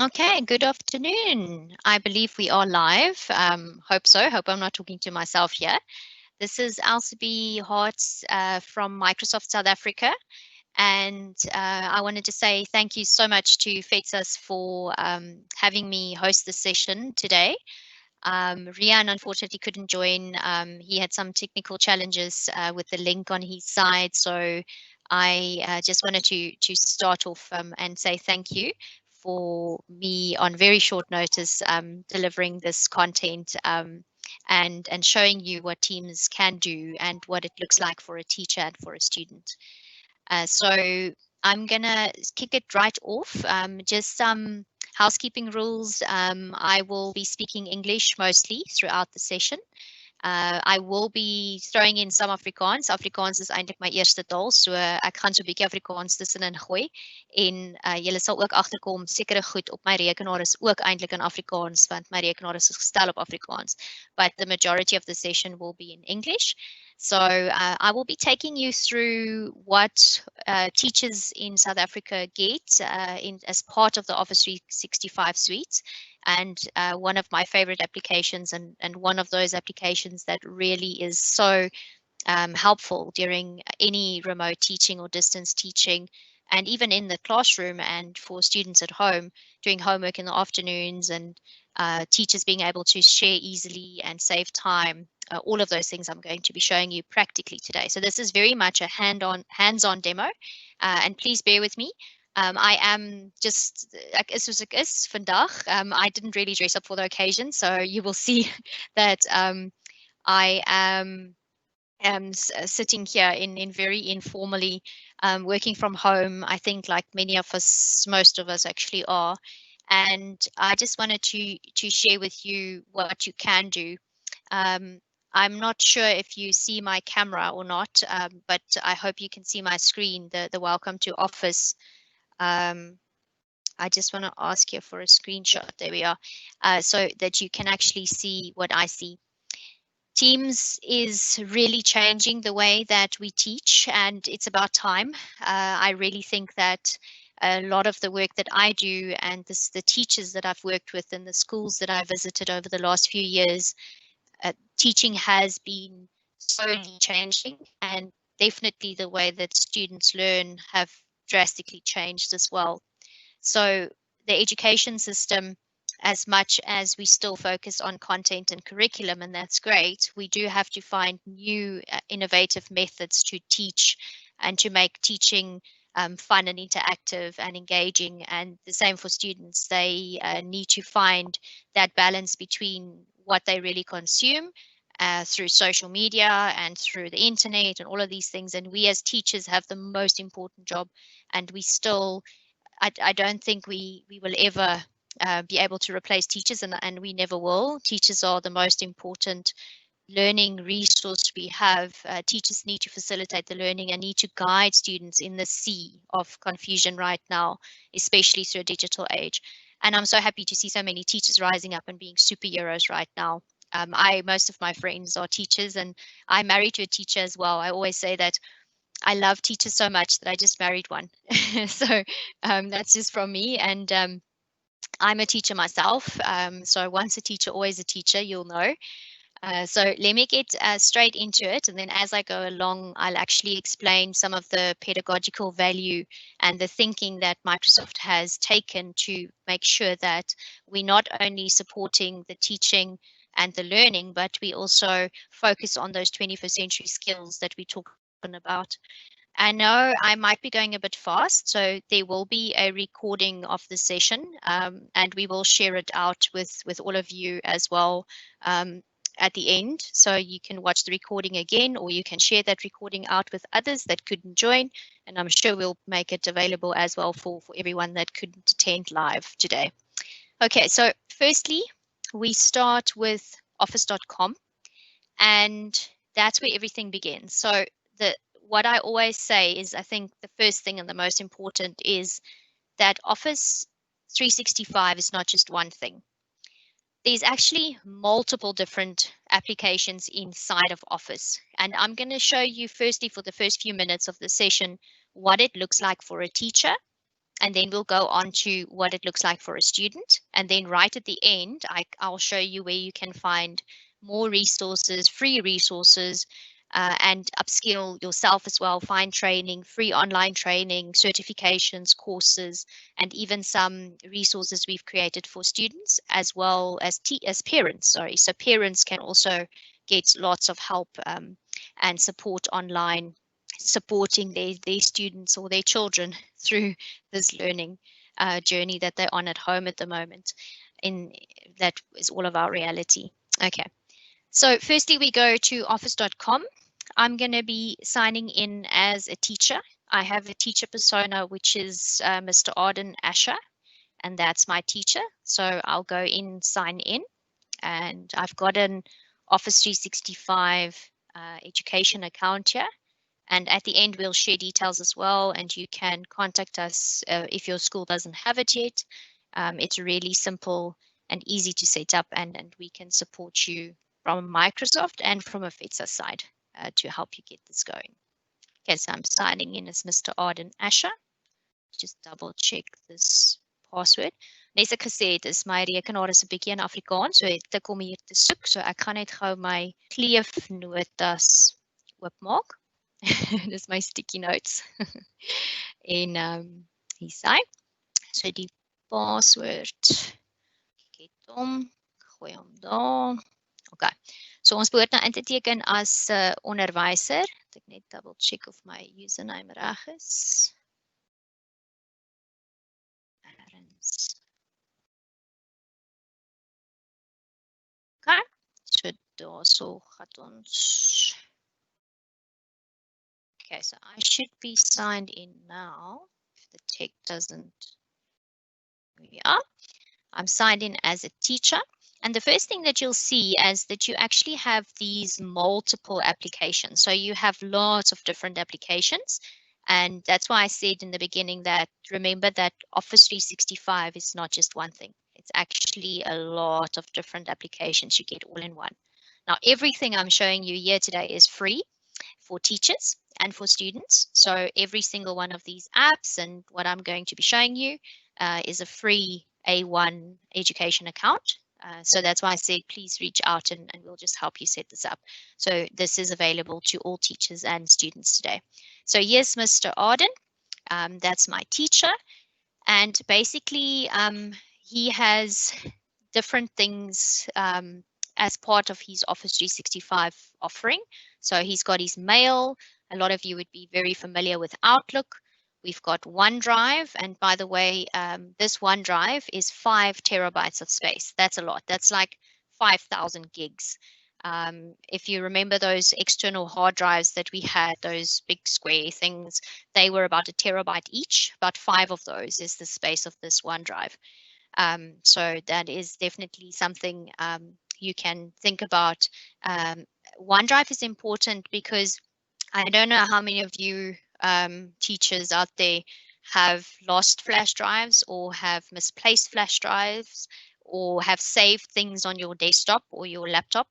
Okay, good afternoon. I believe we are live. Hope so. Hope I'm not talking to myself here. This is Elsabe Hart from Microsoft South Africa. And I wanted to say thank you so much to FEDSAS for having me host this session today. Riaan unfortunately couldn't join. He had some technical challenges with the link on his side. So I just wanted to start off and say thank you for me on very short notice delivering this content and showing you what Teams can do and what it looks like for a teacher and for a student. So I'm gonna kick it right off. Just some housekeeping rules. I will be speaking English mostly throughout the session. I will be throwing in some Afrikaans. Afrikaans is eintlik my eerste taal, so ek gaan so 'n bietjie Afrikaans tussenin gooi en julle sal ook agterkom sekere goed op my rekenaar is ook eintlik in Afrikaans want my rekenaar is gestel op Afrikaans. But the majority of the session will be in English. So I will be taking you through what teachers in South Africa get as part of the Office 365 suite. And one of my favorite applications and one of those applications that really is so helpful during any remote teaching or distance teaching, and even in the classroom and for students at home doing homework in the afternoons and teachers being able to share easily and save time. All of those things I'm going to be showing you practically today. So this is very much a hands-on demo, and please bear with me. I am just ek is soos ek is vandag. I didn't really dress up for the occasion, so you will see that I am sitting here in very informally working from home. I think like many of us, most of us actually are. And I just wanted to share with you what you can do. I'm not sure if you see my camera or not, but I hope you can see my screen, the welcome to Office. I just want to ask here for a screenshot. There we are, so that you can actually see what I see. Teams is really changing the way that we teach, and it's about time. I really think that a lot of the work that I do and the teachers that I've worked with in the schools that I visited over the last few years, teaching has been slowly changing, and definitely the way that students learn have drastically changed as well. So the education system, as much as we still focus on content and curriculum, and that's great, we do have to find new innovative methods to teach and to make teaching fun and interactive and engaging. And the same for students. They need to find that balance between what they really consume through social media and through the internet and all of these things. And we as teachers have the most important job, and we still, I don't think we will ever be able to replace teachers, and we never will. Teachers are the most important learning resource we have. Teachers need to facilitate the learning and need to guide students in the sea of confusion right now, especially through a digital age. And I'm so happy to see so many teachers rising up and being superheroes right now. Most of my friends are teachers, and I'm married to a teacher as well. I always say that I love teachers so much that I just married one. So that's just from me. And I'm a teacher myself. So once a teacher, always a teacher, you'll know. So let me get straight into it. And then as I go along, I'll actually explain some of the pedagogical value and the thinking that Microsoft has taken to make sure that we're not only supporting the teaching and the learning, but we also focus on those 21st century skills that we talk about. I know I might be going a bit fast, so there will be a recording of the session, and we will share it out with all of you as well at the end. So you can watch the recording again, or you can share that recording out with others that couldn't join, and I'm sure we'll make it available as well for everyone that couldn't attend live today. Okay, so firstly, we start with office.com, and that's where everything begins. So what I always say is, I think the first thing and the most important is that Office 365 is not just one thing. There's actually multiple different applications inside of Office. And I'm going to show you firstly for the first few minutes of the session what it looks like for a teacher and then we'll go on to what it looks like for a student. And then right at the end, I'll show you where you can find more resources, free resources, and upskill yourself as well, find training, free online training, certifications, courses, and even some resources we've created for students as well as parents. Sorry, so parents can also get lots of help and support online, supporting their students or their children through this learning journey that they're on at home at the moment. That is all of our reality. Okay. So firstly, we go to office.com. I'm going to be signing in as a teacher. I have a teacher persona, which is Mr. Arden Asher, and that's my teacher. So I'll go in, sign in, and I've got an Office 365 education account here. And at the end, we'll share details as well, and you can contact us if your school doesn't have it yet. It's really simple and easy to set up, and we can support you from Microsoft and from a FEDSAS side to help you get this going. Okay, so I'm signing in as Mr. Arden Asher. Just double check this password. Nes ek gesê het, is my rekenaar is 'n bietjie in Afrikaans, so het ek om hier te soek, so ek gaan net gou my kleefnotas oopmaak. Dis my sticky notes. En hier sê, so die password, ek het hom, gooi hom daar. Okay, so ons behoort nou in te teken as onderwyser. Ek net double check of my username reg is. Okay, so daarso gaat ons. Okay, so I should be signed in now. If the tech doesn't, here we are. I'm signed in as a teacher. And the first thing that you'll see is that you actually have these multiple applications. So you have lots of different applications. And that's why I said in the beginning that remember that Office 365 is not just one thing. It's actually a lot of different applications you get all in one. Now, everything I'm showing you here today is free for teachers and for students. So every single one of these apps and what I'm going to be showing you is a free A1 education account. So that's why I said, please reach out and we'll just help you set this up. So this is available to all teachers and students today. So yes, Mr. Arden, that's my teacher. And basically, he has different things as part of his Office 365 offering. So he's got his mail. A lot of you would be very familiar with Outlook. We've got OneDrive, and by the way, this OneDrive is 5 terabytes of space. That's a lot. That's like 5,000 gigs. If you remember those external hard drives that we had, those big square things, they were about 1 terabyte each. About 5 of those is the space of this OneDrive. So that is definitely something you can think about. OneDrive is important because I don't know how many of you teachers out there have lost flash drives or have misplaced flash drives or have saved things on your desktop or your laptop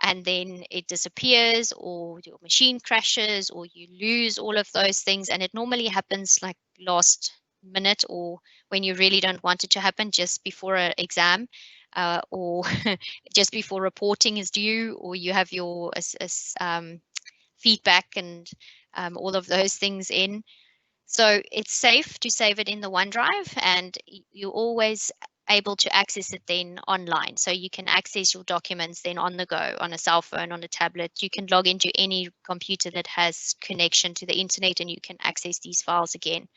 and then it disappears or your machine crashes or you lose all of those things, and it normally happens like last minute or when you really don't want it to happen, just before an exam or just before reporting is due, or you have your feedback and all of those things in. So it's safe to save it in the OneDrive, and you're always able to access it then online. So you can access your documents then on the go, on a cell phone, on a tablet. You can log into any computer that has connection to the internet and you can access these files again,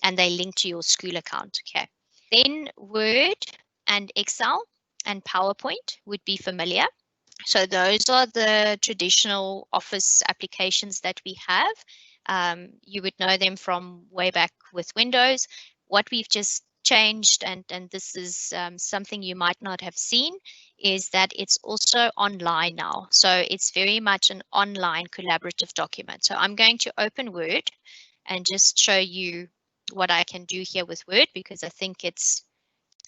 and they link to your school account. Okay. Then Word and Excel and PowerPoint would be familiar. So those are the traditional Office applications that we have. You would know them from way back with Windows. What we've just changed, and this is something you might not have seen, is that it's also online now. So it's very much an online collaborative document. So I'm going to open Word and just show you what I can do here with Word, because I think it's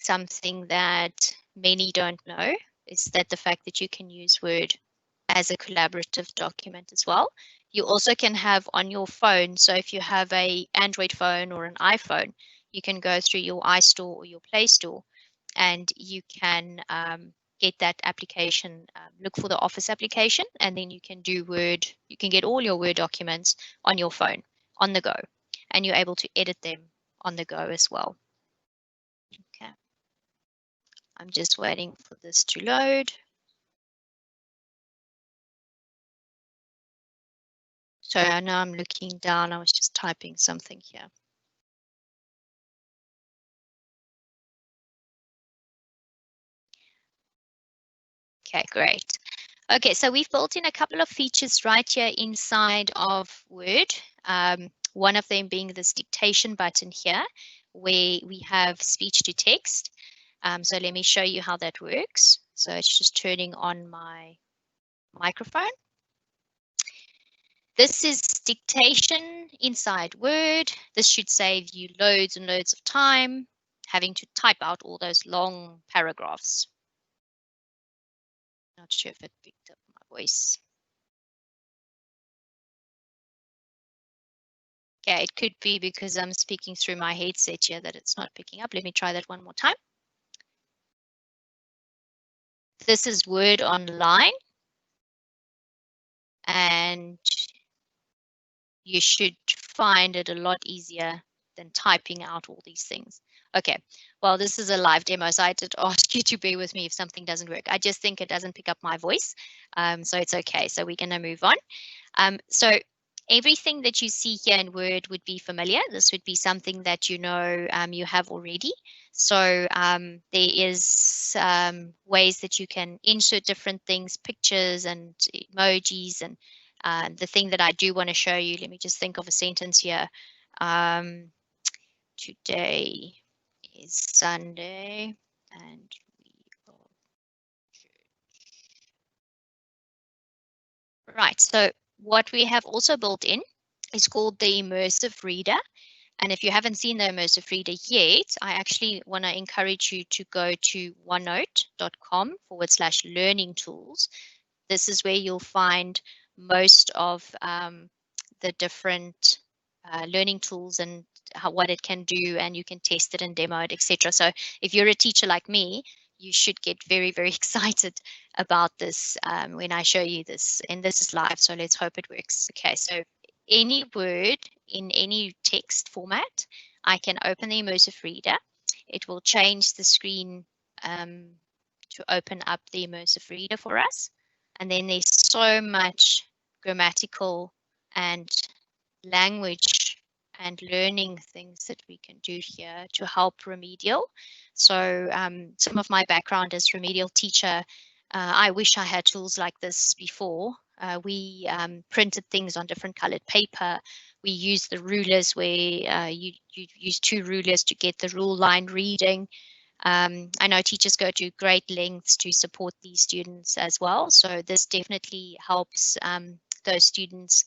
something that many don't know, is that the fact that you can use Word as a collaborative document as well. You also can have on your phone, so if you have an Android phone or an iPhone, you can go through your iStore or your Play Store, and you can get that application, look for the Office application, and then you can do Word. You can get all your Word documents on your phone on the go, and you're able to edit them on the go as well. Okay. I'm just waiting for this to load. So now I'm looking down. I was just typing something here. Okay, great. Okay, so we've built in a couple of features right here inside of Word. One of them being this dictation button here, where we have speech to text. So let me show you how that works. So it's just turning on my microphone. This is dictation inside Word. This should save you loads and loads of time having to type out all those long paragraphs. Not sure if it picked up my voice. Okay, it could be because I'm speaking through my headset here that it's not picking up. Let me try that one more time. This is Word Online, and you should find it a lot easier than typing out all these things. Okay, well, this is a live demo, so I did ask you to bear with me if something doesn't work. I just think it doesn't pick up my voice, so it's okay. So we're going to move on. So everything that you see here in Word would be familiar. This would be something that you know you have already. So there is ways that you can insert different things, pictures and emojis. And the thing that I do want to show you, let me just think of a sentence here. Today is Sunday and we are right. So what we have also built in is called the Immersive Reader. And if you haven't seen the Immersive Reader yet, I actually want to encourage you to go to onenote.com/learning tools. This is where you'll find most of the different learning tools and what it can do, and you can test it and demo it, etc. So if you're a teacher like me, you should get very, very excited about this when I show you this. And this is live, so let's hope it works. Okay, so any word in any text format, I can open the Immersive Reader. It will change the screen to open up the Immersive Reader for us. And then there's so much grammatical and language and learning things that we can do here to help remedial. So some of my background as remedial teacher, I wish I had tools like this before. We printed things on different colored paper. We used the rulers where you use two rulers to get the rule line reading. I know teachers go to great lengths to support these students as well. So this definitely helps those students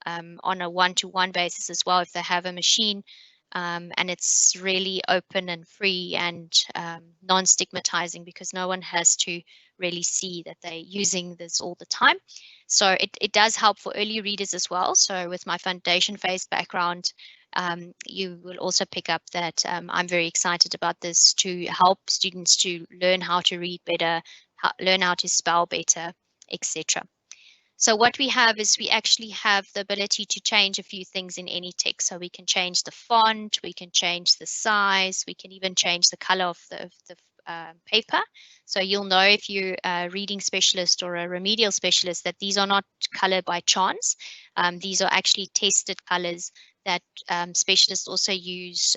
on a one-to-one basis as well if they have a machine. And it's really open and free and non-stigmatizing because no one has to really see that they're using this all the time. So it does help for early readers as well. So with my foundation phase background, you will also pick up that I'm very excited about this to help students to learn how to read better, learn how to spell better, etc. So what we have is we actually have the ability to change a few things in any text. So we can change the font, we can change the size, we can even change the color of the paper. So you'll know if you're a reading specialist or a remedial specialist that these are not colored by chance. These are actually tested colors that specialists also use,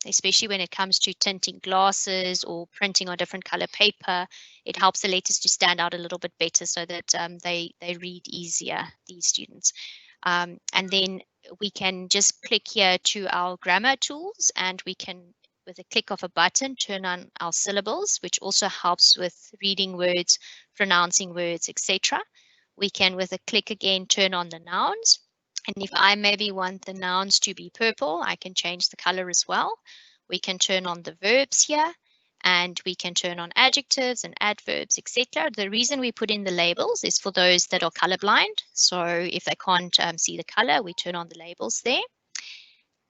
especially when it comes to tinting glasses or printing on different color paper. It helps the letters to stand out a little bit better so that they read easier, these students. And then we can just click here to our grammar tools, and we can, with a click of a button, turn on our syllables, which also helps with reading words, pronouncing words, etc. We can, with a click again, turn on the nouns. And if I maybe want the nouns to be purple, I can change the color as well. We can turn on the verbs here, and we can turn on adjectives and adverbs, etc. The reason we put in the labels is for those that are colorblind. So if they can't see the color, we turn on the labels there.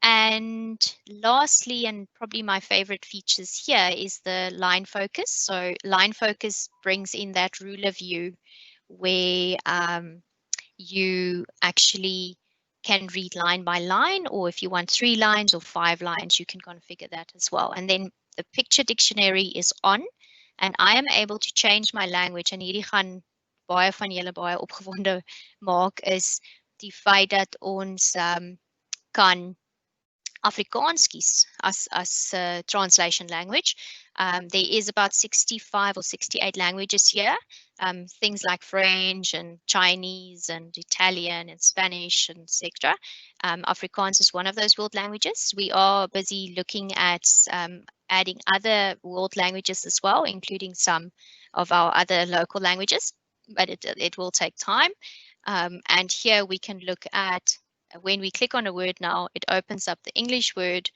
And lastly, and probably my favorite features here is the line focus. So line focus brings in that ruler view where you actually can read line by line, or if you want 3 lines or 5 lines, you can configure that as well. And then the picture dictionary is on, and I am able to change my language. En hierdie gaan baie van julle baie opgewonde maak is die feit dat ons kan Afrikaans kies as translation language. There is about 65 or 68 languages here, things like French and Chinese and Italian and Spanish and etc. Afrikaans is one of those world languages. We are busy looking at adding other world languages as well, including some of our other local languages, but it will take time. And here we can look at, when we click on a word now, it opens up the English word,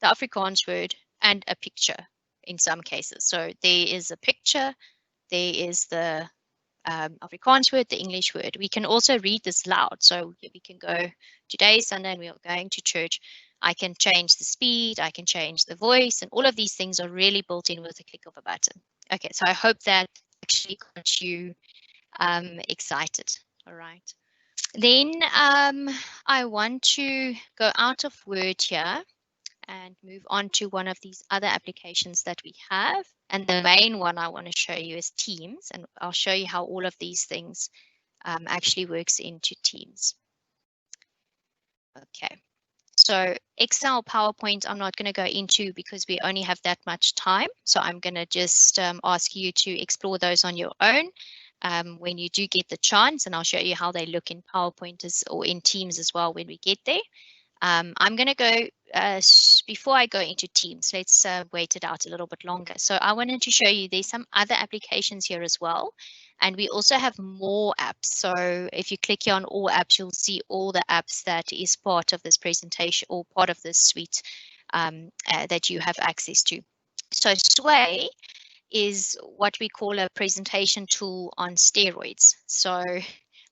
the Afrikaans word, and a picture in some cases. So there is a picture, there is the Afrikaans word, the English word. We can also read this loud. So we can go, today is Sunday and we are going to church. I can change the speed, I can change the voice, and all of these things are really built in with a click of a button. Okay, so I hope that actually got you excited. All right. Then I want to go out of Word here and move on to one of these other applications that we have. And the main one I want to show you is Teams, and I'll show you how all of these things actually works into Teams. Okay, so Excel, PowerPoint, I'm not going to go into because we only have that much time. So I'm going to just ask you to explore those on your own. When you do get the chance, and I'll show you how they look in PowerPoint or in Teams as well when we get there. I'm going to go, before I go into Teams, let's wait it out a little bit longer. So I wanted to show you there's some other applications here as well. And we also have more apps. So if you click here on all apps, you'll see all the apps that is part of this presentation or part of this suite that you have access to. So Sway is what we call a presentation tool on steroids. So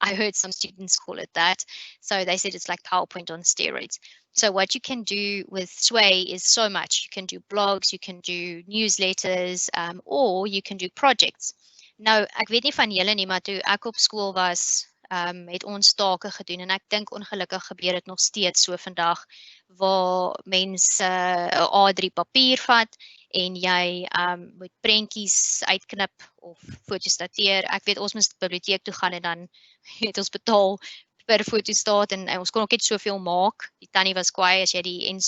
I heard some students call it that. So they said it's like PowerPoint on steroids. So what you can do with Sway is so much. You can do blogs, you can do newsletters, or you can do projects. Nou, ek weet nie van julle nie, maar toe ek op skool was, het ons take gedoen en ek dink ongelukkig gebeur dit nog steeds so vandag waar mense A3 papier vat en jy moet prentjies uitknip of foto's dateer. Ek weet ons moes biblioteek toe gaan en dan het ons betaal per fotostaat en ons kon ook net soveel maak. Die tannie was kwaai as jy die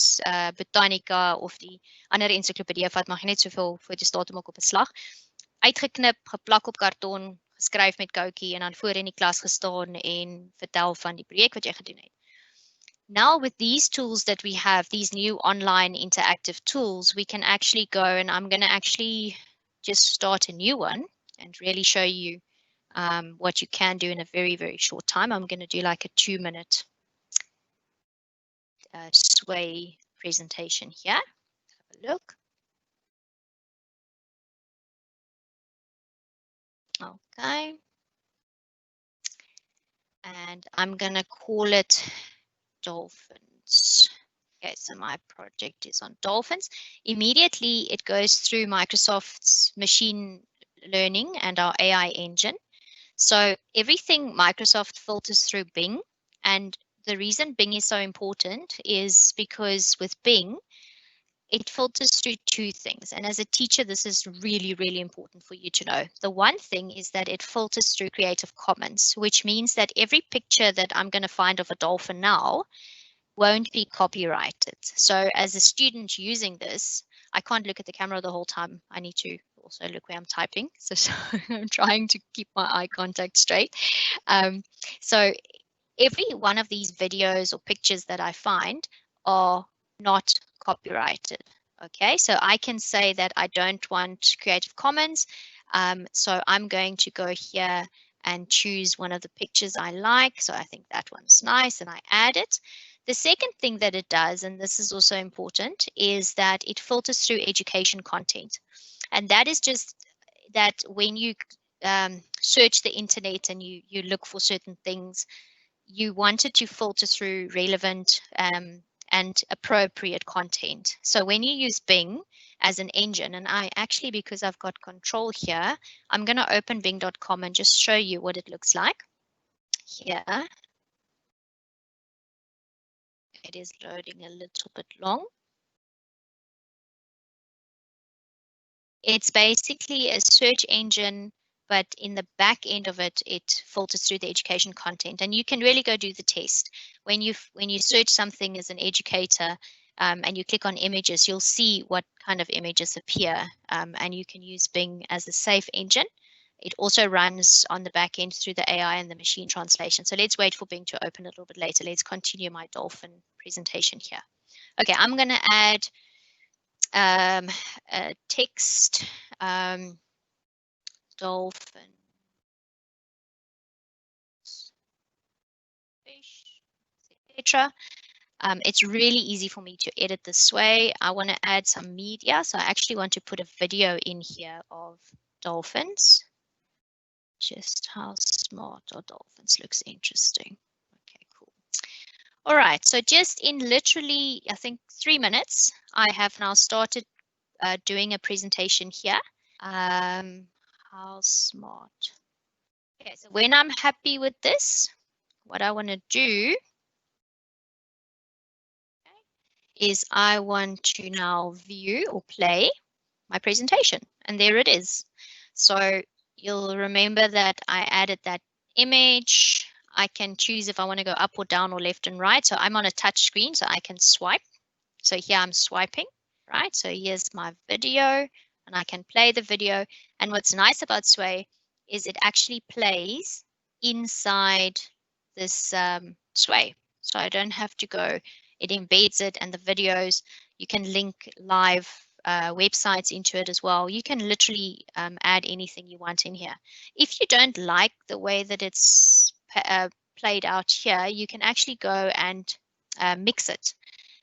Botanica of die ander ensiklopedie vat, mag jy net soveel fotostate maak op 'n slag. Uitgeknip, geplak op karton, geskryf met koutjie en dan voor in die klas gestaan en vertel van die projek wat jy gedoen het. Now with these tools that we have, these new online interactive tools, we can actually go, and I'm going to actually just start a new one and really show you what you can do in a very, very short time. I'm going to do like a 2-minute Sway presentation here. Have a look. Okay. And I'm going to call it Dolphins. Okay, so my project is on dolphins. Immediately, it goes through Microsoft's machine learning and our AI engine. So everything Microsoft filters through Bing. And the reason Bing is so important is because with Bing, it filters through 2 things. And as a teacher, this is really, really important for you to know. The one thing is that it filters through Creative Commons, which means that every picture that I'm going to find of a dolphin now won't be copyrighted. So as a student using this, I can't look at the camera the whole time. I need to also look where I'm typing. So I'm trying to keep my eye contact straight. So every one of these videos or pictures that I find are not copyrighted. Okay, so I can say that I don't want Creative Commons. So I'm going to go here and choose one of the pictures I like. So I think that one's nice and I add it. The second thing that it does, and this is also important, is that it filters through education content. And that is just that when you search the internet and you look for certain things, you want it to filter through relevant and appropriate content. So when you use Bing as an engine, and I actually, because I've got control here, I'm going to open bing.com and just show you what it looks like here. It is loading a little bit long. It's basically a search engine, but in the back end of it, it filters through the education content, and you can really go do the test. When you search something as an educator and you click on images, you'll see what kind of images appear, and you can use Bing as a safe engine. It also runs on the back end through the AI and the machine translation. So let's wait for Bing to open a little bit later. Let's continue my dolphin presentation here. Okay, I'm going to add text, dolphin, fish, etc. It's really easy for me to edit this way. I want to add some media, so I actually want to put a video in here of dolphins. Just how smart are dolphins? Looks interesting. Okay, cool. All right, so just in literally, I think 3 minutes, I have now started doing a presentation here. How smart. Okay, so when I'm happy with this, what I want to do is I want to now view or play my presentation, and there it is. So you'll remember that I added that image. I can choose if I want to go up or down or left and right. So I'm on a touch screen, so I can swipe. So here I'm swiping, right? So here's my video, and I can play the video. And what's nice about Sway is it actually plays inside this Sway. So I don't have to go, it embeds it, and the videos, you can link live websites into it as well. You can literally add anything you want in here. If you don't like the way that it's played out here, you can actually go and mix it.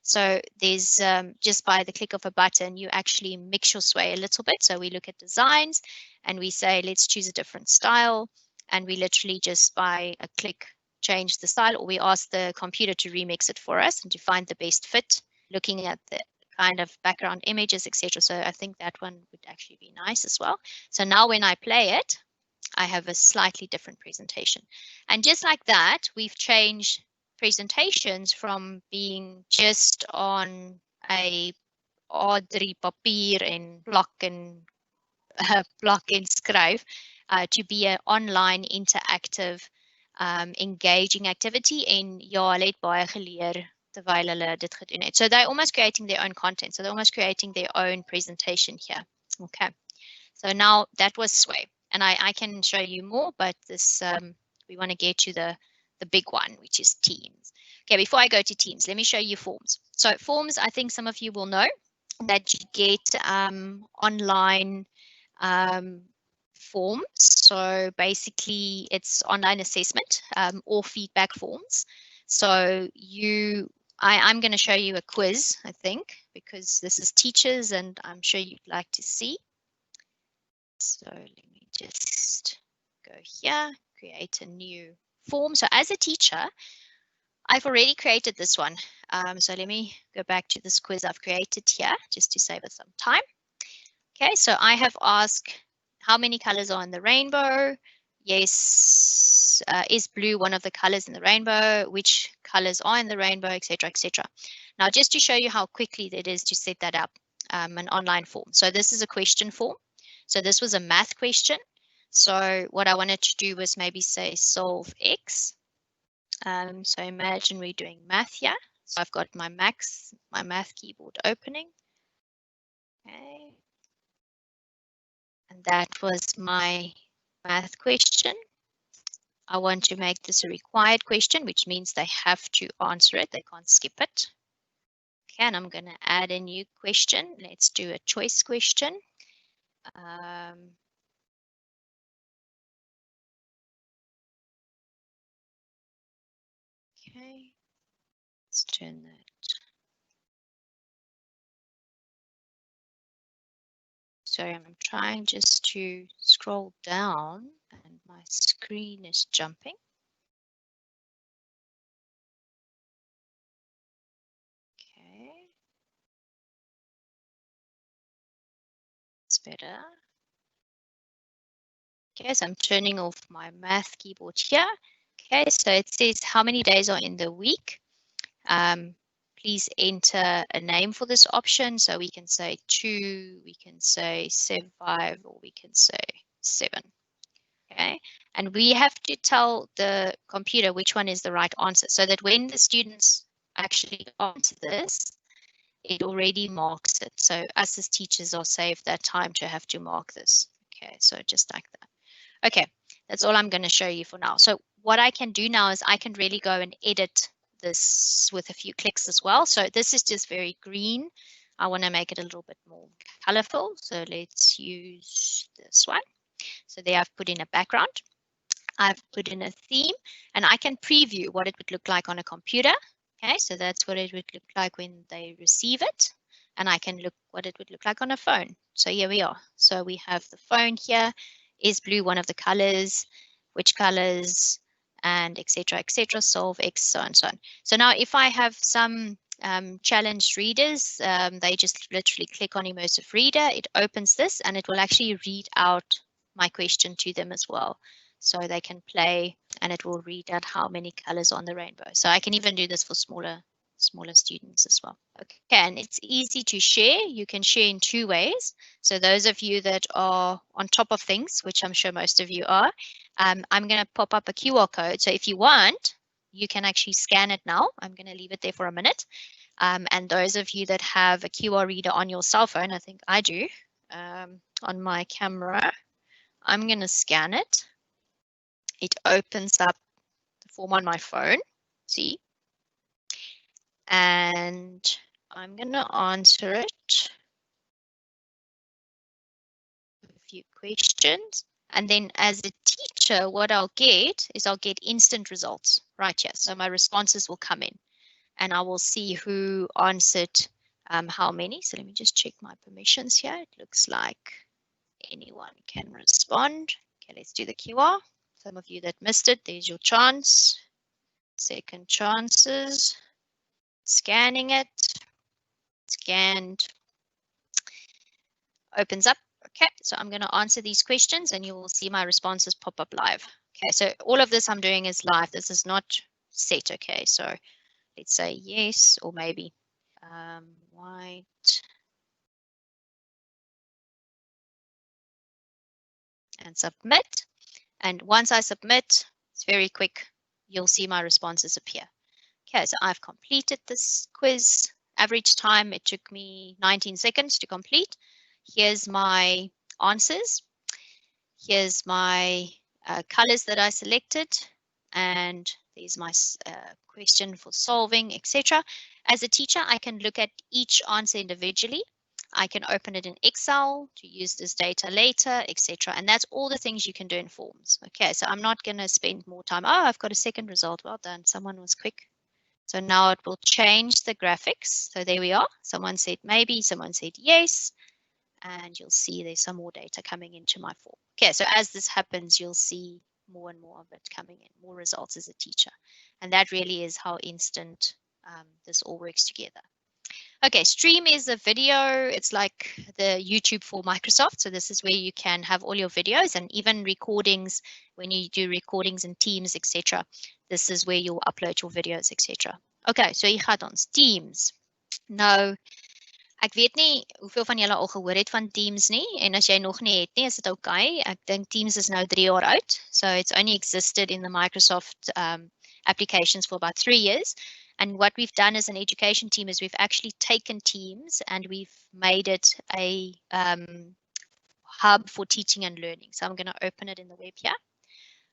So there's just by the click of a button, you actually mix your Sway a little bit. So we look at designs and we say, let's choose a different style. And we literally just by a click change the style, or we ask the computer to remix it for us and to find the best fit, looking at the kind of background images, etc. So I think that one would actually be nice as well. So now when I play it, I have a slightly different presentation. And just like that, we've changed presentations from being just on a A3 papier en blok en skryf to be an online interactive engaging activity, en ja, hulle het baie geleer terwyl hulle dit gedoen het. So they're almost creating their own content. So they're almost creating their own presentation here. Okay. So now that was Sway, and I can show you more, but this we want to get to the big one, which is Teams. Okay, before I go to Teams, let me show you Forms. So Forms, I think some of you will know that you get online forms. So basically, it's online assessment or feedback forms. So I'm going to show you a quiz, I think, because this is teachers, and I'm sure you'd like to see. So let me just go here, create a new form. So as a teacher, I've already created this one. So let me go back to this quiz I've created here just to save us some time. Okay, so I have asked how many colors are in the rainbow? Yes, is blue one of the colors in the rainbow? Which colors are in the rainbow, etc., etc. Now, just to show you how quickly it is to set that up, an online form. So this is a question form. So this was a math question. So what I wanted to do was maybe say solve X. So imagine we're doing math here. So I've got my math keyboard opening. Okay. And that was my math question. I want to make this a required question, which means they have to answer it. They can't skip it. Okay, and I'm going to add a new question. Let's do a choice question. Okay, let's turn that. Sorry, I'm trying just to scroll down and my screen is jumping. better. Okay, so I'm turning off my math keyboard here. Okay, so it says how many days are in the week. Please enter a name for this option. So we can say 2, we can say 5, or we can say 7. Okay, and we have to tell the computer which one is the right answer so that when the students actually answer this, it already marks it. So us as teachers are saved that time to have to mark this. Okay, so just like that. Okay, that's all I'm going to show you for now. So what I can do now is I can really go and edit this with a few clicks as well. So this is just very green. I want to make it a little bit more colorful. So let's use this one. So there I've put in a background. I've put in a theme, and I can preview what it would look like on a computer. Okay, so that's what it would look like when they receive it. And I can look what it would look like on a phone. So here we are. So we have the phone here. Is blue one of the colors? Which colors? And etc. Solve X, so on, so on. So now if I have some challenged readers, they just literally click on Immersive Reader. It opens this and it will actually read out my question to them as well. So they can play and it will read out how many colors on the rainbow. So I can even do this for smaller students as well. Okay, and it's easy to share. You can share in 2 ways. So those of you that are on top of things, which I'm sure most of you are, I'm going to pop up a QR code. So if you want, you can actually scan it now. I'm going to leave it there for a minute. And those of you that have a QR reader on your cell phone, I think I do, on my camera, I'm going to scan it. It opens up the form on my phone, see? And I'm going to answer it. A few questions. And then as a teacher, what I'll get is I'll get instant results right here. So my responses will come in and I will see who answered how many. So let me just check my permissions here. It looks like anyone can respond. Okay, let's do the QR. Some of you that missed it, there's your chance. Second chances. Scanning it. Scanned. Opens up. Okay, so I'm going to answer these questions and you will see my responses pop up live. Okay, so all of this I'm doing is live. This is not set. Okay, so let's say yes or maybe. White. And submit. And once I submit, it's very quick. You'll see my responses appear. Okay, so I've completed this quiz. Average time, it took me 19 seconds to complete. Here's my answers. Here's my colors that I selected. And there's my question for solving, etc. As a teacher, I can look at each answer individually. I can open it in Excel to use this data later, etc. And that's all the things you can do in forms. Okay, so I'm not going to spend more time. Oh, I've got a second result. Well done. Someone was quick. So now it will change the graphics. So there we are. Someone said maybe, someone said yes. And you'll see there's some more data coming into my form. Okay, so as this happens, you'll see more and more of it coming in, more results as a teacher. And that really is how instant this all works together. Okay, Stream is a video. It's like the YouTube for Microsoft. So this is where you can have all your videos and even recordings when you do recordings in Teams, etc. This is where you'll upload your videos, etc. Okay, so hier gaan ons Teams. Nou, ek weet nie hoeveel van julle al gehoor het van Teams nie, en as jy nog nie het nie, is dit okay. Ek dink Teams is nou 3 jaar oud. So it's only existed in the Microsoft applications for about 3 years. And what we've done as an education team is we've actually taken Teams and we've made it a hub for teaching and learning. So I'm going to open it in the web here.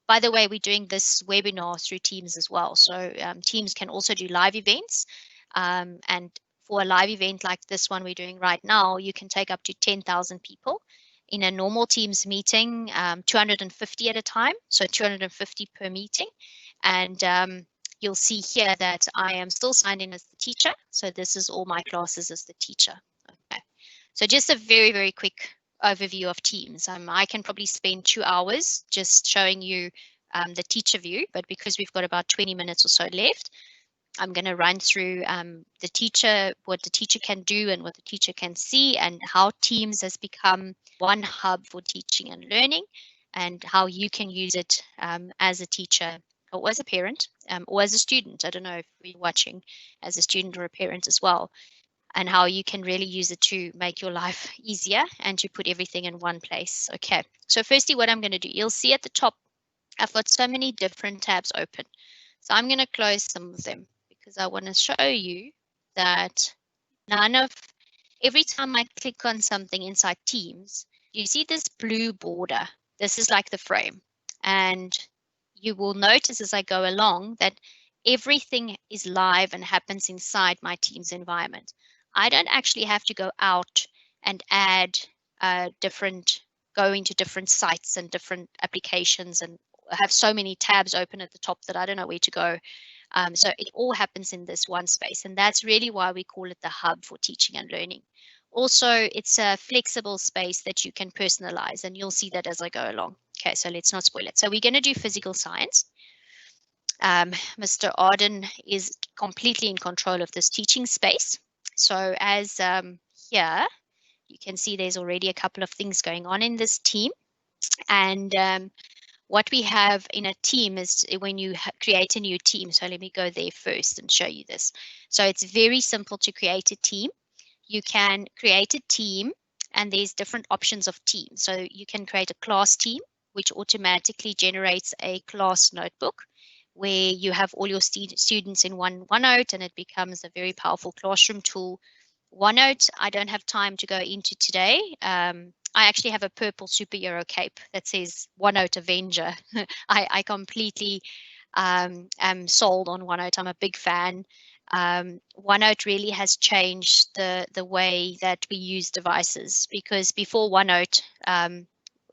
By the way, we're doing this webinar through Teams as well. So Teams can also do live events. And for a live event like this one we're doing right now, you can take up to 10,000 people. In a normal Teams meeting, 250 at a time, so 250 per meeting. And you'll see here that I am still signed in as the teacher. So this is all my classes as the teacher. Okay. So just a very, very quick overview of Teams. I can probably spend 2 hours just showing you the teacher view, but because we've got about 20 minutes or so left, I'm going to run through the teacher, what the teacher can do and what the teacher can see, and how Teams has become one hub for teaching and learning, and how you can use it as a teacher or as a parent or as a student. I don't know if you're watching as a student or a parent as well, and how you can really use it to make your life easier and to put everything in one place. Okay, so firstly, what I'm going to do, you'll see at the top, I've got so many different tabs open. So I'm going to close some of them because I want to show you that every time I click on something inside Teams, you see this blue border. This is like the frame. And you will notice as I go along that everything is live and happens inside my Teams environment. I don't actually have to go out and add go into different sites and different applications and have so many tabs open at the top that I don't know where to go. So it all happens in this one space, and that's really why we call it the hub for teaching and learning. Also, it's a flexible space that you can personalize, and you'll see that as I go along. Okay, so let's not spoil it. So we're going to do physical science. Mr. Arden is completely in control of this teaching space. So as here, you can see there's already a couple of things going on in this team. And what we have in a team is when you create a new team. So let me go there first and show you this. So it's very simple to create a team. You can create a team and there's different options of team. So you can create a class team, which automatically generates a class notebook where you have all your students in OneNote, and it becomes a very powerful classroom tool. OneNote, I don't have time to go into today. I actually have a purple superhero cape that says OneNote Avenger. I completely am sold on OneNote. I'm a big fan. OneNote really has changed the way that we use devices, because before OneNote,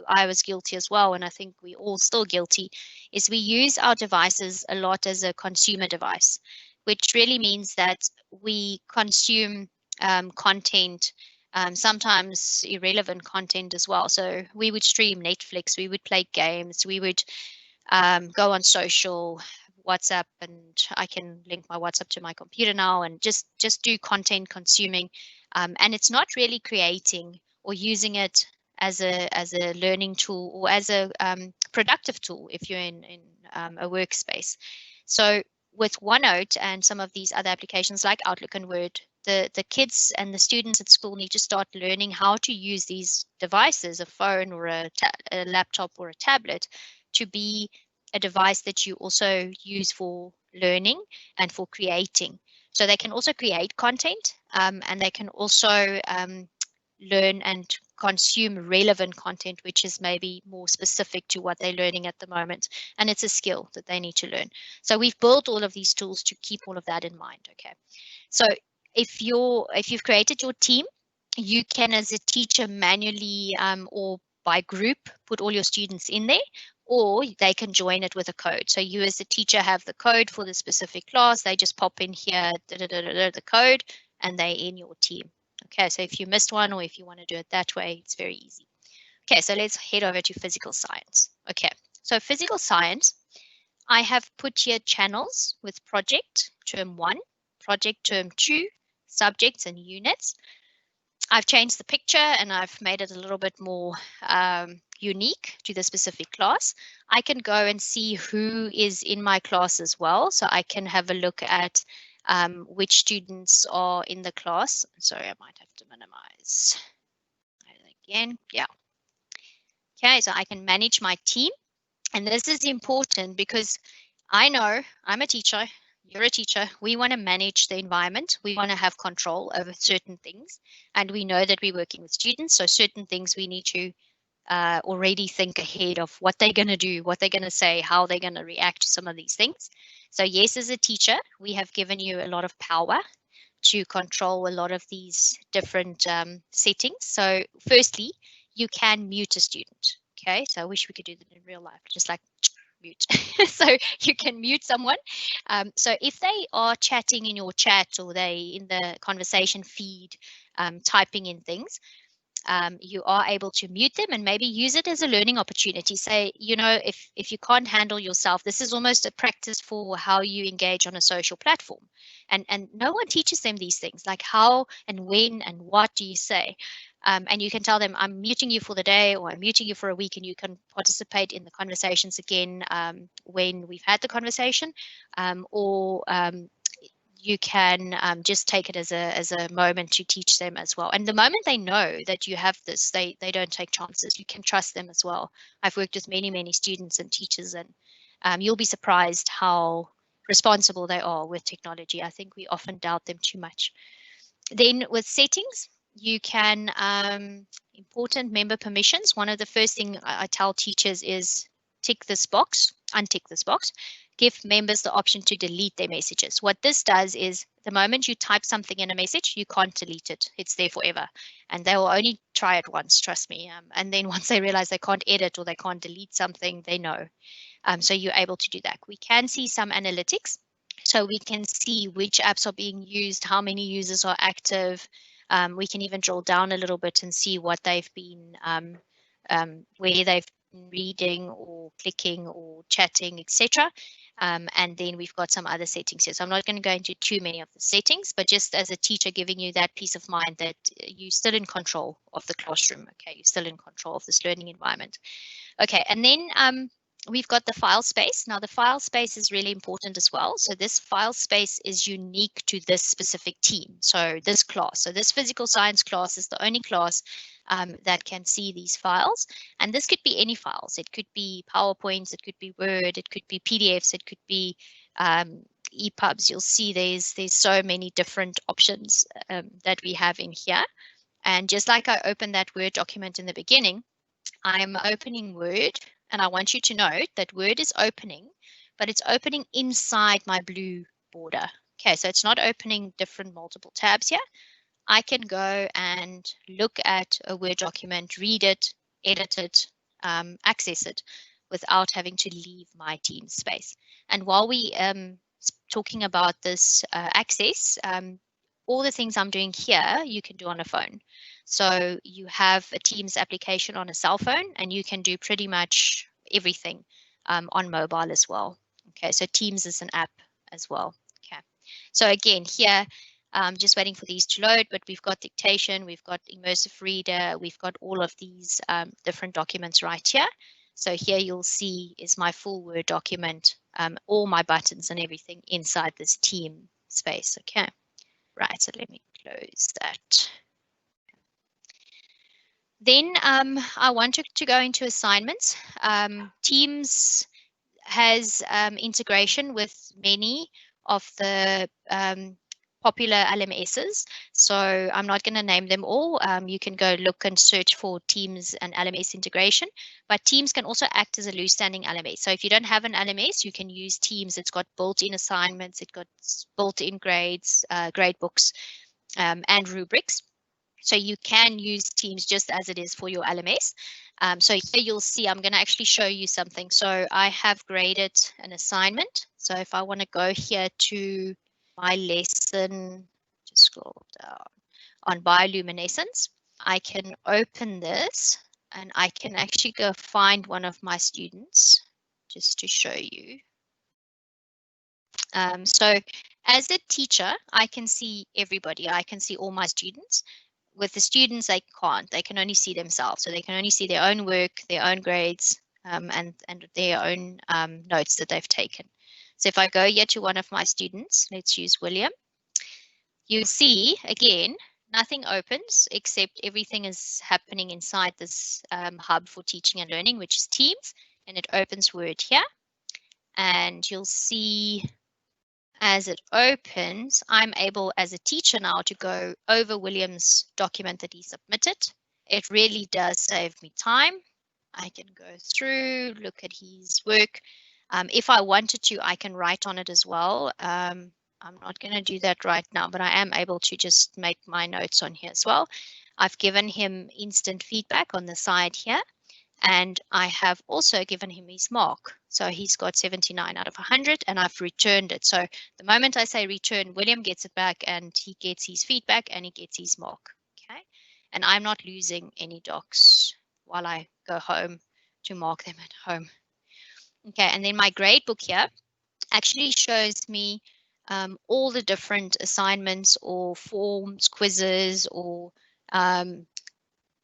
I was guilty as well, and I think we all still guilty, is we use our devices a lot as a consumer device, which really means that we consume content, sometimes irrelevant content as well. So we would stream Netflix, we would play games, we would go on social, WhatsApp, and I can link my WhatsApp to my computer now and just do content consuming. And it's not really creating or using it as a learning tool or as a productive tool if you're in a workspace. So with OneNote and some of these other applications like Outlook and Word, the kids and the students at school need to start learning how to use these devices, a phone or a laptop or a tablet, to be a device that you also use for learning and for creating. So they can also create content, and they can also learn and consume relevant content, which is maybe more specific to what they're learning at the moment. And it's a skill that they need to learn. So we've built all of these tools to keep all of that in mind. Okay. So if you've created your team, you can, as a teacher, manually or by group, put all your students in there, or they can join it with a code. So you as a teacher have the code for the specific class. They just pop in here, the code, and they're in your team. Okay, so if you missed one or if you want to do it that way, it's very easy. Okay, so let's head over to physical science. Okay, so physical science, I have put here channels with project term 1, project term 2, subjects and units. I've changed the picture and I've made it a little bit more unique to the specific class. I can go and see who is in my class as well. So I can have a look at which students are in the class. Sorry, I might have to minimize again. Yeah. Okay, so I can manage my team. And this is important because I know I'm a teacher. You're a teacher. We want to manage the environment. We want to have control over certain things. And we know that we're working with students. So certain things we need to already think ahead of what they're going to do, what they're going to say, how they're going to react to some of these things. So yes, as a teacher, we have given you a lot of power to control a lot of these different settings. So firstly, you can mute a student. Okay, so I wish we could do that in real life, just like mute. So you can mute someone. So if they are chatting in your chat or they in the conversation feed, typing in things, you are able to mute them and maybe use it as a learning opportunity. Say, you know, if you can't handle yourself, this is almost a practice for how you engage on a social platform. And no one teaches them these things, like how and when and what do you say. And you can tell them, I'm muting you for the day, or I'm muting you for a week, and you can participate in the conversations again when we've had the conversation, or you can just take it as a moment to teach them as well. And the moment they know that you have this, they don't take chances. You can trust them as well. I've worked with many students and teachers, and you'll be surprised how responsible they are with technology. I think we often doubt them too much. Then with settings, you can important member permissions. One of the first thing I tell teachers is tick this box, untick this box, give members the option to delete their messages. What this does is the moment you type something in a message, you can't delete it. It's there forever. And they will only try it once, trust me. And then once they realize they can't edit or they can't delete something, they know. So you're able to do that. We can see some analytics. So we can see which apps are being used, how many users are active. We can even drill down a little bit and see what they've been, where they've been reading or clicking or chatting, etc. And then we've got some other settings here. So I'm not going to go into too many of the settings, but just as a teacher, giving you that peace of mind that you're still in control of the classroom. Okay, you're still in control of this learning environment. Okay, and then we've got the file space. Now the file space is really important as well. So this file space is unique to this specific team. So this class, so this physical science class is the only class that can see these files. And this could be any files. It could be PowerPoints, it could be Word, it could be PDFs, it could be EPUBs. You'll see there's so many different options that we have in here. And just like I opened that Word document in the beginning, I'm opening Word. And I want you to note that Word is opening, but it's opening inside my blue border. Okay, so it's not opening different multiple tabs here. I can go and look at a Word document, read it, edit it, access it without having to leave my team space. And while we talking about this access, all the things I'm doing here, you can do on a phone. So you have a Teams application on a cell phone, and you can do pretty much everything on mobile as well. Okay, so Teams is an app as well. Okay, so again, here, just waiting for these to load, but we've got Dictation, we've got Immersive Reader, we've got all of these different documents right here. So here you'll see is my full Word document, all my buttons and everything inside this team space. Okay. Right, so let me close that. Then I wanted to go into assignments. Teams has integration with many of the popular LMSs. So I'm not going to name them all. You can go look and search for Teams and LMS integration, but Teams can also act as a loose standing LMS. So if you don't have an LMS, you can use Teams. It's got built-in assignments, it's got built-in grades, grade books, and rubrics. So you can use Teams just as it is for your LMS. So here you'll see, I'm going to actually show you something. So I have graded an assignment. So if I want to go here to my lesson, just scroll down, on bioluminescence, I can open this and I can actually go find one of my students just to show you. So as a teacher, I can see everybody. I can see all my students. With the students, they can't. They can only see themselves. So they can only see their own work, their own grades, and their own notes that they've taken. So if I go here to one of my students, let's use William, you'll see, again, nothing opens except everything is happening inside this hub for teaching and learning, which is Teams, and it opens Word here. And you'll see as it opens, I'm able as a teacher now to go over William's document that he submitted. It really does save me time. I can go through, look at his work. If I wanted to, I can write on it as well. I'm not going to do that right now, but I am able to just make my notes on here as well. I've given him instant feedback on the side here. And I have also given him his mark. So he's got 79 out of 100 and I've returned it. So the moment I say return, William gets it back and he gets his feedback and he gets his mark. Okay. and I'm not losing any docs while I go home to mark them at home. Okay, and then my gradebook here actually shows me all the different assignments or forms, quizzes, or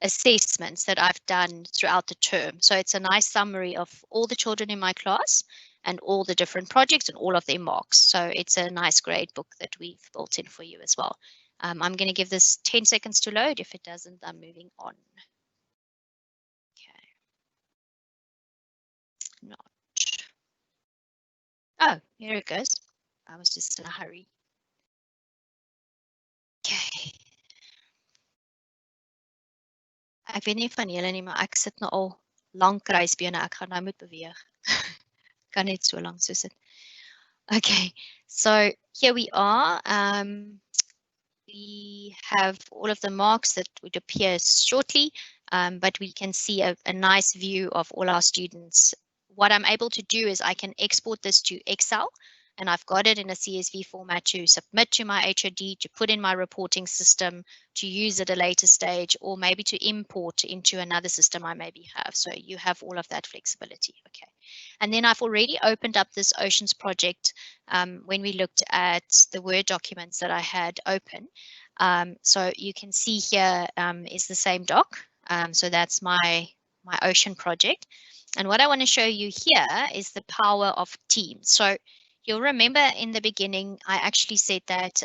assessments that I've done throughout the term. So it's a nice summary of all the children in my class and all the different projects and all of their marks. So it's a nice grade book that we've built in for you as well. I'm going to give this 10 seconds to load. If it doesn't, I'm moving on. Okay. Not. Oh, here it goes. I was just in a hurry. Okay. Ek weet nie van julle nie, maar ek sit nou al lank kruisbene. Ek gaan nou moet beweeg. Kan net so lank so sit. Okay, so here we are. We have all of the marks that would appear shortly, but we can see a nice view of all our students. What I'm able to do is I can export this to Excel, and I've got it in a CSV format to submit to my HOD, to put in my reporting system, to use at a later stage, or maybe to import into another system I maybe have. So you have all of that flexibility. Okay. And then I've already opened up this Oceans project when we looked at the Word documents that I had open. So you can see here is the same doc. So that's my Ocean project. And what I want to show you here is the power of Teams. So you'll remember in the beginning, I actually said that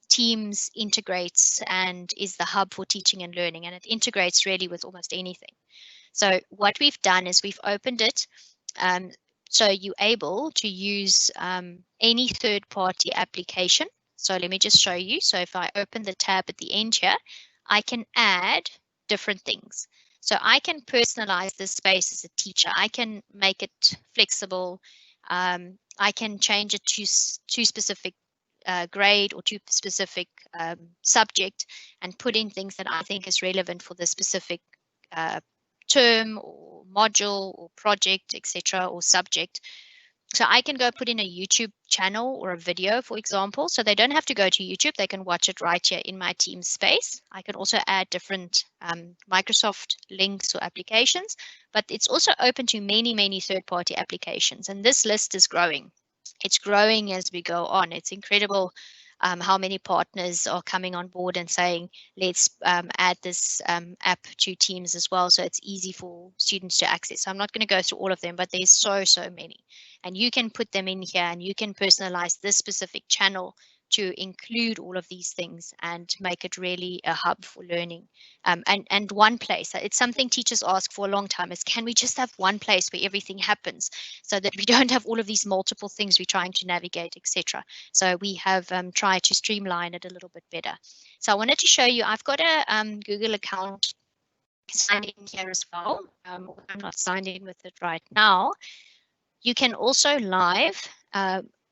Teams integrates and is the hub for teaching and learning, and it integrates really with almost anything. So what we've done is we've opened it so you're able to use any third-party application. So let me just show you. So if I open the tab at the end here, I can add different things. So I can personalize this space as a teacher. I can make it flexible. I can change it to specific grade or to specific subject and put in things that I think is relevant for the specific term or module or project, etc., or subject. So I can go put in a YouTube channel or a video, for example. So they don't have to go to YouTube. They can watch it right here in my team space. I can also add different Microsoft links or applications, but it's also open to many, many third-party applications. And this list is growing. It's growing as we go on. It's incredible how many partners are coming on board and saying, let's add this app to Teams as well, so it's easy for students to access. So I'm not going to go through all of them, but there's so many. And you can put them in here and you can personalize this specific channel to include all of these things and make it really a hub for learning. And one place, it's something teachers ask for a long time, is can we just have one place where everything happens so that we don't have all of these multiple things we're trying to navigate, etc. So we have tried to streamline it a little bit better. So I wanted to show you, I've got a Google account signed in here as well. I'm not signed in with it right now. You can also live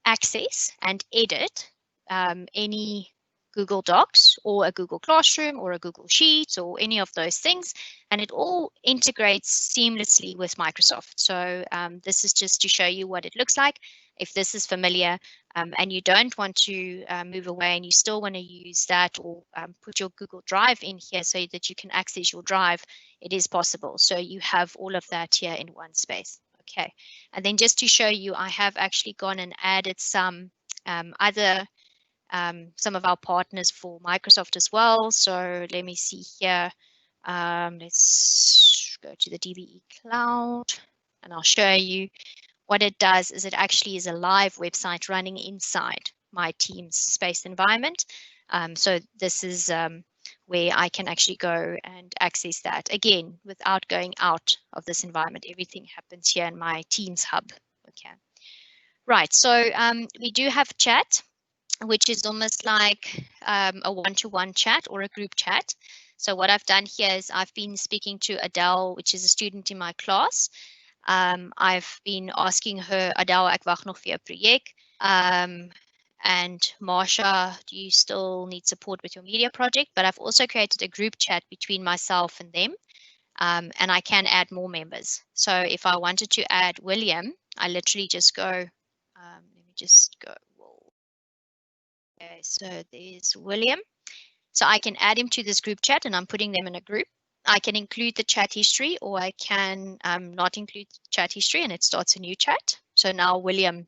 access and edit any Google Docs or a Google Classroom or a Google Sheets or any of those things, and it all integrates seamlessly with Microsoft. So this is just to show you what it looks like. If this is familiar and you don't want to move away and you still want to use that, or put your Google Drive in here so that you can access your drive, it is possible. So you have all of that here in one space. Okay, and then just to show you, I have actually gone and added some some of our partners for Microsoft as well. So let me see here. Let's go to the DBE Cloud and I'll show you what it does. Is it actually is a live website running inside my Teams space environment. So this is where I can actually go and access that again without going out of this environment. Everything happens here in my Teams hub. Okay, right. So we do have chat, which is almost like a one-to-one chat or a group chat. So what I've done here is I've been speaking to Adele, which is a student in my class. I've been asking her, Adele, ek wag nog vir jou projek. And Marsha, do you still need support with your media project? But I've also created a group chat between myself and them. And I can add more members. So if I wanted to add William, I literally just go, let me just go. Okay, so there's William. So I can add him to this group chat and I'm putting them in a group. I can include the chat history or I can not include chat history and it starts a new chat. So now William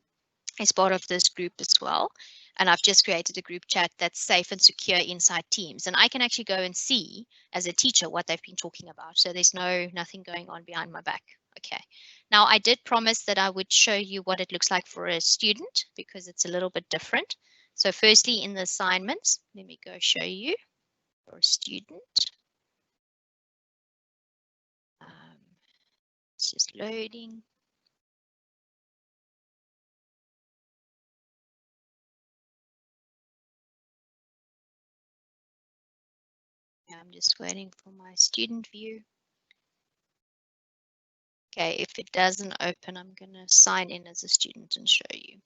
is part of this group as well. And I've just created a group chat that's safe and secure inside Teams. And I can actually go and see as a teacher what they've been talking about. So there's nothing going on behind my back. Okay. Now I did promise that I would show you what it looks like for a student because it's a little bit different. So firstly, in the assignments, let me go show you for a student. It's just loading. I'm just waiting for my student view. Okay, if it doesn't open, I'm going to sign in as a student and show you.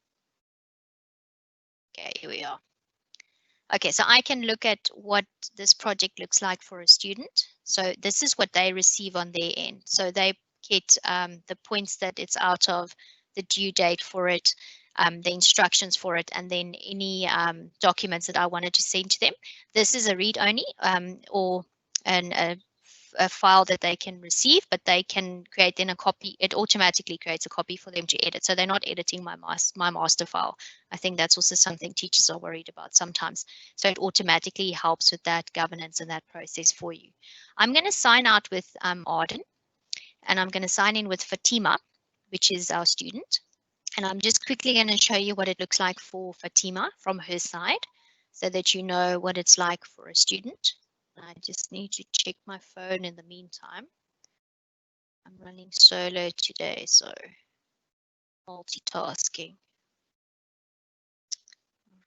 Okay, here we are. Okay, so I can look at what this project looks like for a student. So this is what they receive on their end. So they get the points that it's out of, the due date for it, the instructions for it, and then any documents that I wanted to send to them. This is a read-only or a file that they can receive, but they can create then a copy. It automatically creates a copy for them to edit. So they're not editing my master file. I think that's also something teachers are worried about sometimes. So it automatically helps with that governance and that process for you. I'm going to sign out with Arden, and I'm going to sign in with Fatima, which is our student. And I'm just quickly going to show you what it looks like for Fatima from her side so that you know what it's like for a student. I just need to check my phone in the meantime. I'm running solo today, so multitasking.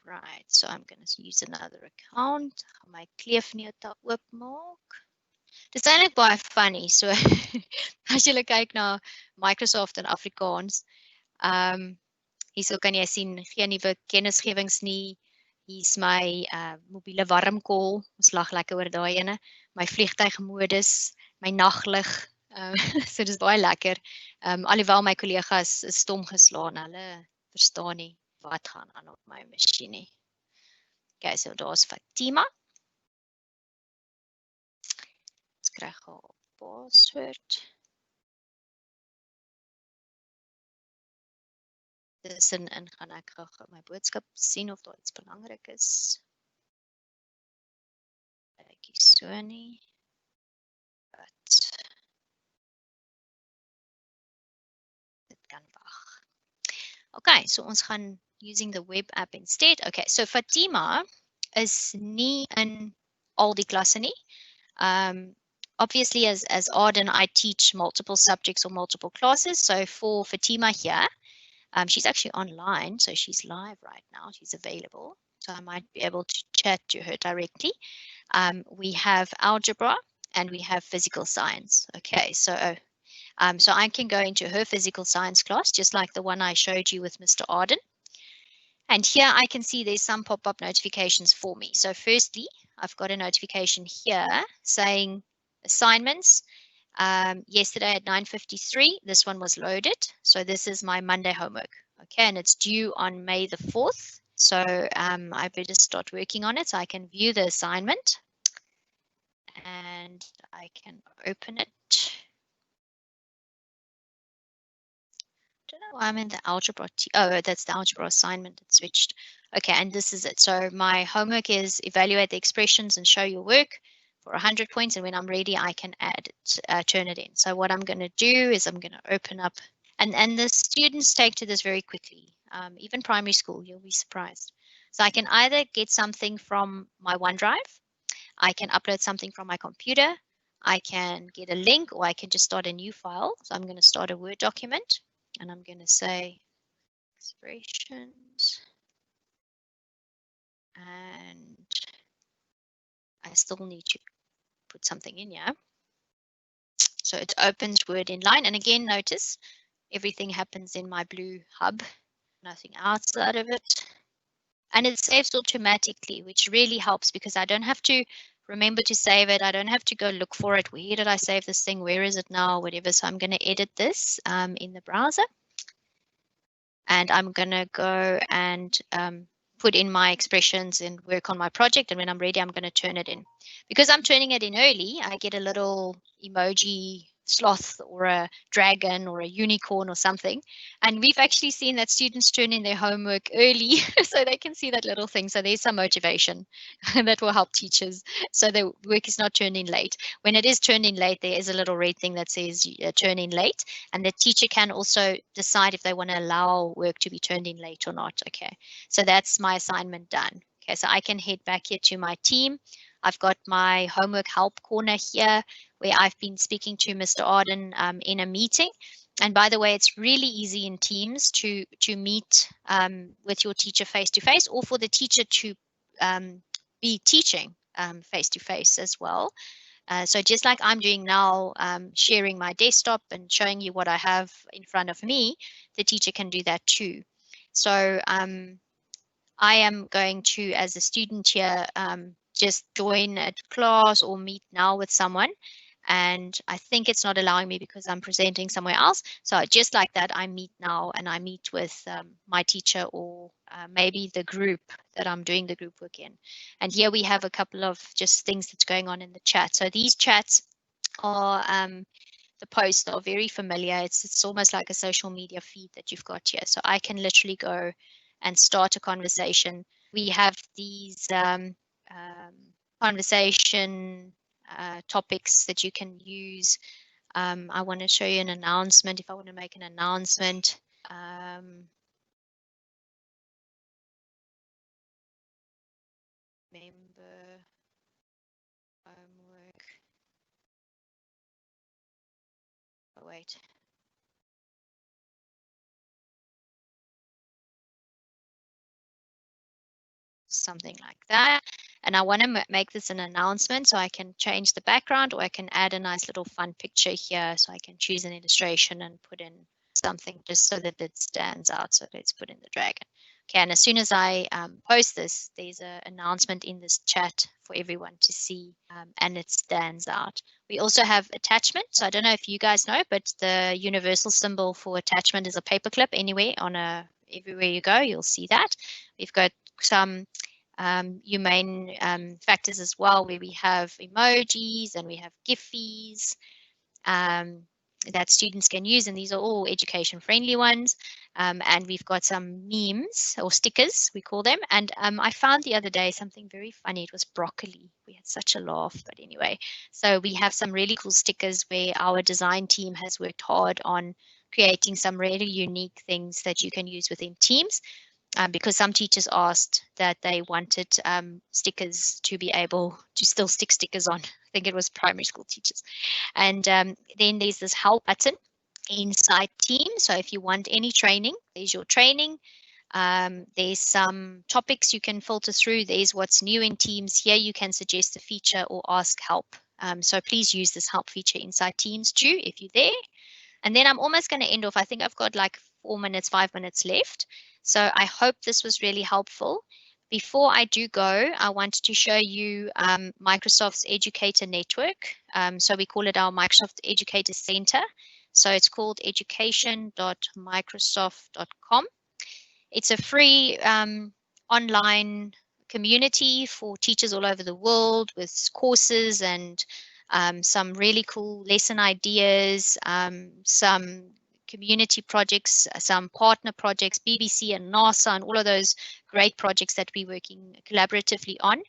Right, so I'm going to use another account. My kleef nie oopmaak. Dis eintlik baie funny. So as jy kyk na Microsoft en Afrikaans, hierso kan jy sien geen nuwe kennisgewings nie. Hier's my mobiele warmkol. Ons lag lekker oor daai ene. My vliegtuigmodus, my naglig. So dis baie lekker. Alhoewel my kollegas is stom geslaan. Hulle verstaan nie wat gaan aan op my masjien nie. Okay, so daar's Fatima. Ons kry haar password. Tussenin gaan ek graag my boodskap sien of daar iets belangrik is. Ek is so nie. But dit kan wag. Okay, so ons gaan using the web app instead. Okay, so Fatima is nie in al die klasse nie. Obviously, as Arden, I teach multiple subjects or multiple classes. So for Fatima here, she's actually online, so she's live right now. She's available, so I might be able to chat to her directly. We have algebra and we have physical science. Okay, so so I can go into her physical science class, just like the one I showed you with Mr. Arden. And here I can see there's some pop-up notifications for me. So firstly, I've got a notification here saying assignments. Yesterday at 9:53, this one was loaded. So this is my Monday homework. Okay, and it's due on May the 4th. So I better start working on it so I can view the assignment. And I can open it. I don't know why I'm in the algebra. Oh, that's the algebra assignment. It switched. Okay, and this is it. So my homework is evaluate the expressions and show your work for 100 points. And when I'm ready, I can add it, turn it in. So what I'm going to do is I'm going to open up. And the students take to this very quickly. Even primary school, you'll be surprised. So I can either get something from my OneDrive. I can upload something from my computer. I can get a link, or I can just start a new file. So I'm going to start a Word document. And I'm going to say expressions, and I still need to put something in here. So it opens Word inline, and again, notice everything happens in my blue hub, nothing outside of it. And it saves automatically, which really helps because I don't have to remember to save it. I don't have to go look for it. Where did I save this thing? Where is it now? Whatever. So I'm going to edit this in the browser. And I'm going to go and put in my expressions and work on my project. And when I'm ready, I'm going to turn it in. Because I'm turning it in early, I get a little emoji sloth or a dragon or a unicorn or something. And we've actually seen that students turn in their homework early so they can see that little thing. So there's some motivation that will help teachers. So the work is not turned in late. When it is turned in late, there is a little red thing that says turn in late. And the teacher can also decide if they want to allow work to be turned in late or not. Okay. So that's my assignment done. Okay, so I can head back here to my team. I've got my homework help corner here where I've been speaking to Mr. Arden in a meeting. And by the way, it's really easy in Teams to meet with your teacher face to face, or for the teacher to be teaching face to face as well. So just like I'm doing now, sharing my desktop and showing you what I have in front of me, the teacher can do that too. So I am going to, as a student here, just join a class or meet now with someone. And I think it's not allowing me because I'm presenting somewhere else. So just like that, I meet now and I meet with my teacher or maybe the group that I'm doing the group work in. And here we have a couple of just things that's going on in the chat. So these chats are the posts are very familiar. It's almost like a social media feed that you've got here. So I can literally go and start a conversation. We have these conversation topics that you can use. I want to show you an announcement if I want to make an announcement. Member homework. Oh, wait. Something like that. And I want to make this an announcement, so I can change the background, or I can add a nice little fun picture here. So I can choose an illustration and put in something just so that it stands out. So let's put in the dragon. Okay, and as soon as I post this, there's an announcement in this chat for everyone to see, and it stands out. We also have attachment. So I don't know if you guys know, but the universal symbol for attachment is a paperclip. Anywhere everywhere you go, you'll see that. We've got some humane factors as well, where we have emojis and we have giffies that students can use, and these are all education friendly ones. And we've got some memes or stickers, we call them. And I found the other day something very funny. It was broccoli. We had such a laugh, but anyway. So we have some really cool stickers where our design team has worked hard on creating some really unique things that you can use within Teams. Because some teachers asked that they wanted stickers to be able to still stick stickers on. I think it was primary school teachers. And then there's this help button inside Teams. So if you want any training, there's your training. There's some topics you can filter through. There's what's new in Teams. Here you can suggest a feature or ask help. So please use this help feature inside Teams too if you're there. And then I'm almost going to end off. I think I've got like 4 minutes, 5 minutes left. So I hope this was really helpful. Before I do go, I wanted to show you Microsoft's Educator Network. So we call it our Microsoft Educator Center. So it's called education.microsoft.com. It's a free online community for teachers all over the world with courses and some really cool lesson ideas, some community projects, some partner projects, BBC and NASA, and all of those great projects that we're working collaboratively on.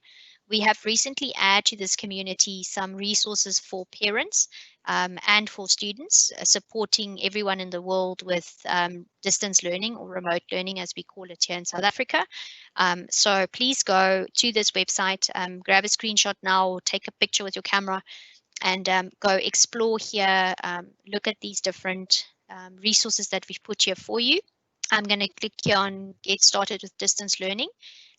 We have recently added to this community some resources for parents and for students, supporting everyone in the world with distance learning or remote learning, as we call it here in South Africa. So please go to this website, grab a screenshot now, or take a picture with your camera, and go explore here, look at these different resources that we've put here for you. I'm going to click here on Get Started with Distance Learning.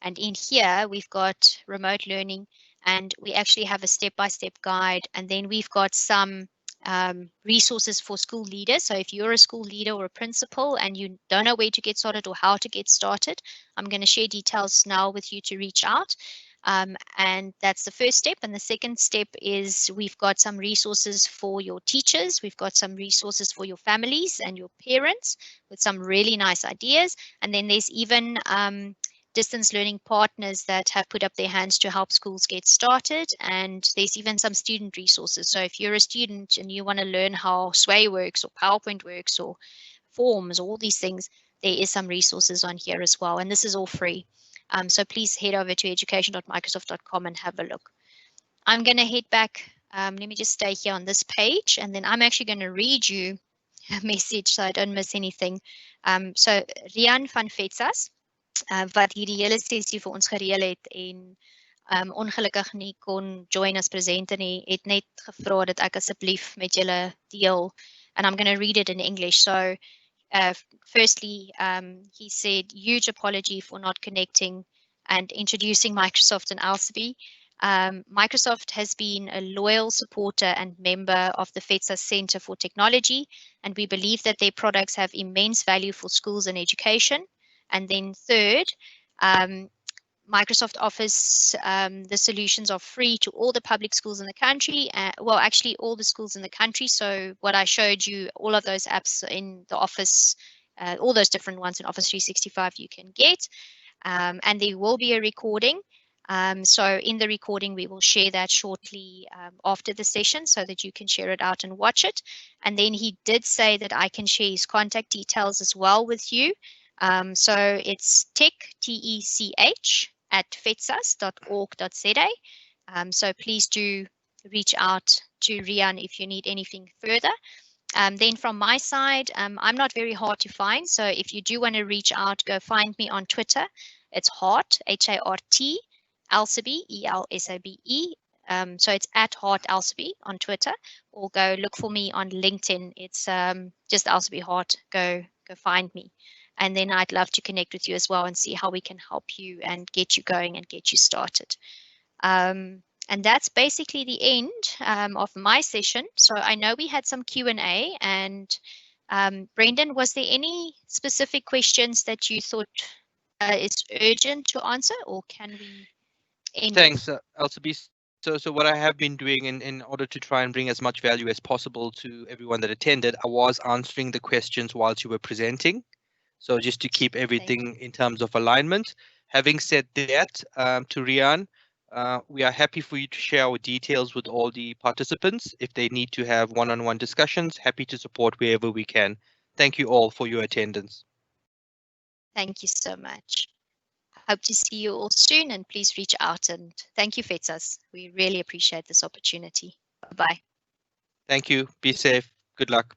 And in here, we've got remote learning, and we actually have a step-by-step guide. And then we've got some resources for school leaders. So if you're a school leader or a principal and you don't know where to get started or how to get started, I'm going to share details now with you to reach out. And that's the first step. And the second step is we've got some resources for your teachers. We've got some resources for your families and your parents with some really nice ideas. And then there's even distance learning partners that have put up their hands to help schools get started, and there's even some student resources. So if you're a student and you want to learn how Sway works or PowerPoint works or forms, all these things, there is some resources on here as well, and this is all free. So please head over to education.microsoft.com and have a look. I'm going to head back. Let me just stay here on this page, and then I'm actually going to read you a message so I don't miss anything. So Riaan van FEDSAS, wat hierdie hele sessie vir ons gereël het en ongelukkig nie kon join as presenter nie, het net gevra dat ek asseblief met julle deel, and I'm going to read it in English. So firstly, he said, huge apology for not connecting and introducing Microsoft and Elsabe. Microsoft has been a loyal supporter and member of the FEDSAS Center for Technology, and we believe that their products have immense value for schools and education. And then third, Microsoft offers the solutions are free to all the public schools in the country. Well, actually all the schools in the country. So what I showed you, all of those apps in the Office, all those different ones in Office 365 you can get. And there will be a recording. So in the recording, we will share that shortly after the session so that you can share it out and watch it. And then he did say that I can share his contact details as well with you. So it's tech, at fedsas.org.za. So please do reach out to Riaan if you need anything further. Then from my side, I'm not very hard to find. So if you do want to reach out, go find me on Twitter. It's Hart, H-A-R-T, Elsabe, E-L-S-A-B-E. So it's at Hart Elsabe on Twitter, or go look for me on LinkedIn. It's just Elsabe Hart. Go find me. And then I'd love to connect with you as well and see how we can help you and get you going and get you started. And that's basically the end of my session. So I know we had some Q&A, and Brendan, was there any specific questions that you thought is urgent to answer, or can we end? Thanks, Elsabe. So what I have been doing in order to try and bring as much value as possible to everyone that attended, I was answering the questions whilst you were presenting. So just to keep everything in terms of alignment. Having said that, to Riaan, we are happy for you to share our details with all the participants. If they need to have one-on-one discussions, happy to support wherever we can. Thank you all for your attendance. Thank you so much. Hope to see you all soon, and please reach out, and thank you, FEDSAS. We really appreciate this opportunity. Bye-bye. Thank you. Be safe. Good luck.